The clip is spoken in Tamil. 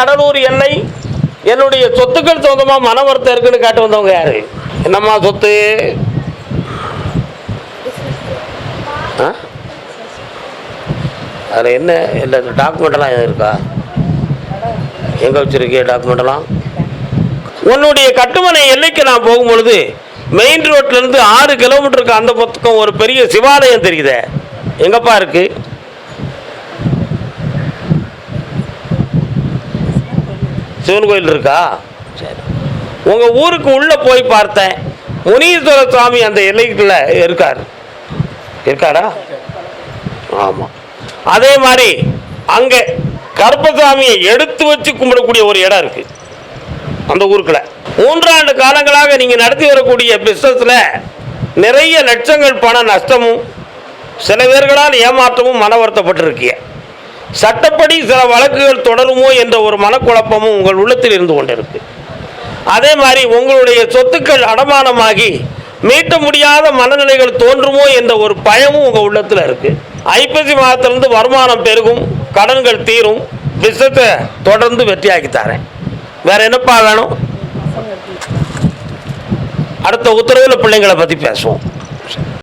கடலூர் எல்லை என்னுடைய சொத்துக்கள் சொந்தமாக மன வருத்தம் இருக்குன்னு கேட்டு வந்தவங்க யாரு? என்னம்மா சொத்து? அதில் என்ன இல்லை டாக்குமெண்ட்டெல்லாம் எதுவும் இருக்கா? எங்கே வச்சுருக்கே டாக்குமெண்ட்டெல்லாம்? உன்னுடைய கட்டுமனை எல்லைக்கு நான் போகும்பொழுது மெயின் ரோட்லேருந்து 6 கிலோமீட்டருக்கு அந்த பக்கம் ஒரு பெரிய சிவாலயம் தெரியுதே, எங்கப்பா இருக்கு? சிவன் கோயில் இருக்கா? சரி. உங்கள் ஊருக்கு உள்ளே போய் பார்த்தேன், முனீஸ்வர சுவாமி அந்த எல்லைக்குள்ள இருக்காரா? ஆமாம். அதே மாதிரி அங்கே கருப்பசாமியை எடுத்து வச்சு கும்பிடக்கூடிய ஒரு இடம் இருக்கு அந்த ஊருக்குள்ள. 3 ஆண்டு காலங்களாக நீங்கள் நடத்தி வரக்கூடிய பிஸ்னஸில் நிறைய லட்சங்கள் பண நஷ்டமும் சில பேர்களால் ஏமாற்றமும் மன வருத்தப்பட்டிருக்கிய. சட்டப்படி சில வழக்குகள் தொடருமோ என்ற ஒரு மனக்குழப்பமும் உங்கள் உள்ளத்தில் இருந்து கொண்டிருக்கு. அதே மாதிரி உங்களுடைய சொத்துக்கள் அடமானமாகி மீட்ட முடியாத மனநிலைகள் தோன்றுமோ என்ற ஒரு பயமும் உங்கள் உள்ளத்தில் இருக்குது. ஐப்பசி மாதத்திலிருந்து வருமானம் பெருகும், கடன்கள் தீரும், பிஸ்னஸை தொடர்ந்து வெற்றியாக்கி தரேன். வேற என்னப்பா வேணும்? அடுத்த உத்தரவில் பிள்ளைங்களை பற்றி பேசுவோம்.